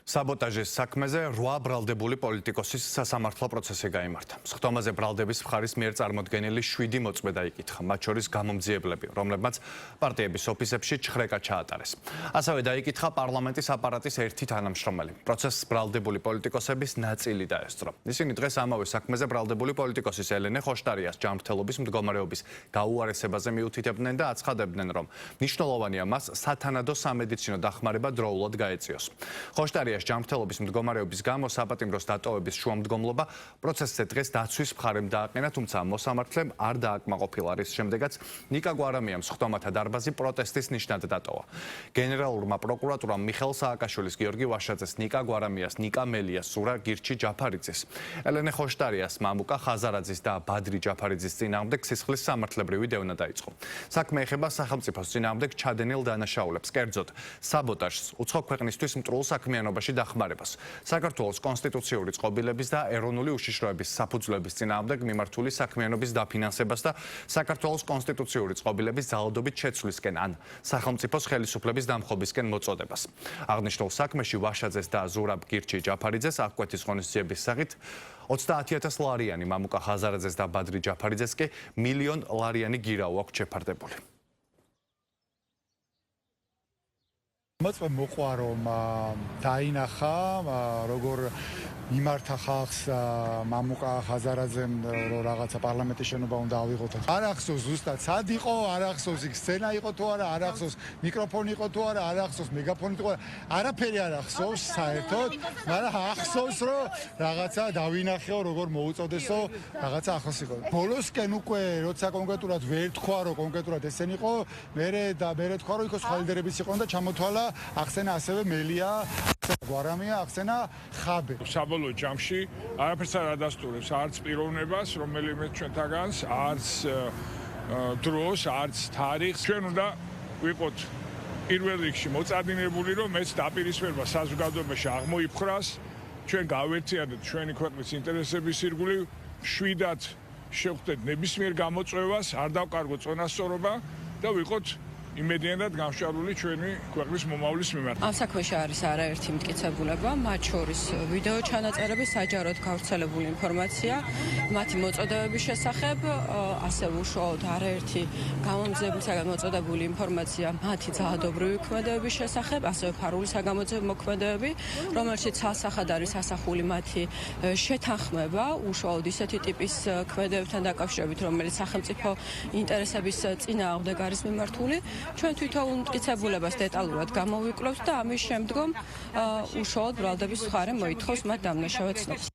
საბოტაჟის საქმეზე 8 ბრალდებული პოლიტიკოსის სასამართლო პროცესი გაიმართა. სხდომაზე ბრალდების მხარის მიერ წარმოდგენილი 7 მოწმედა იკითხა, მათ შორის გამომძიებლები, რომლებმაც პარტიების ოფისებში ჩხრეკა ჩაატარეს. ასევე დაიკითხა პარლამენტის აპარატის ერთი თანამშრომელი. პროცესს ბრალდებული პოლიტიკოსების ნაწილი დაესწრო. ისინი დღეს ამავე საქმეზე ბრალდებული პოლიტიკოსის ელენე ხოშტარიას ჯანმრთელობის მდგომარეობის გაუარესებაზე მიუთითებდნენ და აცხადებდნენ, რომ მნიშვნელოვანია მას სათანადო სამედიცინო დახმარება დროულად გაეწიოს. ხოშტარიას ჯანმრთელობის მდგომარეობის გამო საპატიმროს დატოვების შუამდგომლობა პროცესზე დღეს დაცვის მხარემ დააყენა, თუმცა მოსამართლემ არ დააკმაყოფილა, რის შემდეგაც ნიკა გვარამიამ სხდომათა დარბაზი პროტესტის ნიშნად დატოვა. გენერალურმა პროკურატურამ მიხეილ სააკაშვილის, გიორგი ვაშაძეს, ნიკა გვარამიას, ნიკა მელიას, სურა გირჩი ჯაფარიძის, ელენე ხოშტარიას, მამუკა ხაზარაძის და ბადრი ჯაფარიძის წინააღმდეგ სისხლის სამართლებრივი დევნა დაიწყო. საქმე ეხება სახელმწიფოს წინააღმდეგ ჩადენილ დანაშაულებს, კერძოდ საბოტაჟს, უცხო ქვეყნისთვის მტრულ საქმიანობაში დახმარებას, საქართველოს კონსტიტუციური წყობილების და ეროვნული უშიშროების საფუძვლების წინააღმდეგ მიმართული საქმიანობის დაფინანსებას და საქართველოს კონსტიტუციური წყობილების ძალადობით შეცვლისკენ ან სახელმწიფოს ხელისუფლების დამხობისკენ მოწოდებას. აღნიშნულ საქმეში ვაშაძეს და ზურაბ გირჩი ჯაფარიძეს აღკვეთის ღონისძიების სახით 30,000 ლარიანი, მამუკა ხაზარაძეს და ბადრი ჯაფარიძეს კი 1 მილიონ ლარიანი გირაო აქვს შეფარდებული. მოწმე მოყვა რომ დაინახა როგორ მიმართა ხალხს მამუკა ხაზარაძემ რომ რაღაცა პარლამენტის შენობა უნდა ავიღოთ. არ ახსოვს ზუსტად სად იყო, არ ახსოვს იქ სცენა იყო თუ არა, არ ახსოვს მიკროფონი იყო თუ არა, არ ახსოვს მეგაფონი თუ არა, არაფერი არ ახსოვს საერთოდ, მაგრამ ახსოვს რომ რაღაცა დავინახეო როგორ მოუწოდესო, რაღაცა ახლოს იყო. ბოლოსკენ უკვე როცა კონკრეტულად ვერ თქვა რომ კონკრეტულად ესენი იყო, მე თქვა რომ იქ სხვა ლიდერებიც იყვნენ და ჩამოთვალა ახსენა ასევე მელია, გვარამია, ახსენა ხაბე. საბოლოო ჯამში არაფერს არ ადასტურებს არც პიროვნებას, რომელიმე ჩვენთაგანს, არც დროს, არც თარიღს. ჩვენ უნდა ვიყოთ პირველ რიგში მოწადინებული, რომ ეს დაპირისპირება საზოგადოებაში აღმოიფხრას, ჩვენ გავერთიანდეთ ჩვენი ქვეყნის ინტერესების ირგვლივ, შვიდად შევხვდეთ ნებისმიერ გამოწვევას, არ დავკარგოთ წონასწორობა და ვიყოთ იმედიანად გამშვალული ჩვენი ქვეყნის მომავლის მიმართ. ამ საქმეში არის არაერთი მტკიცებულება, მათ შორის ვიდეო ჩანაწერები, საჯაროდ გავრცელებული ინფორმაცია, მათი მოწოდებების შესახებ, ასევე უშუალოდ არაერთი გამომძიებისგან მოწოდებული ინფორმაცია მათი ძალადობრივი ქმედებების შესახებ, ასევე ფარული საგამოძიებო მოქმედებები, რომელშიც ასახად არის ასახული მათი შეთანხმება უშუალოდ ისეთი ტიპის ქმედებებთან დაკავშირებით, რომელიც სახელმწიფო ინტერესების წინააღმდეგ არის მიმართული. ჩვენ თვითონ მტკიცებულებას დეტალურად გამოვიკვლევთ და ამის შემდგომ უშუალოდ ბრალდების მხარე მოითხოვს მათ დამნაშავე ცნობს.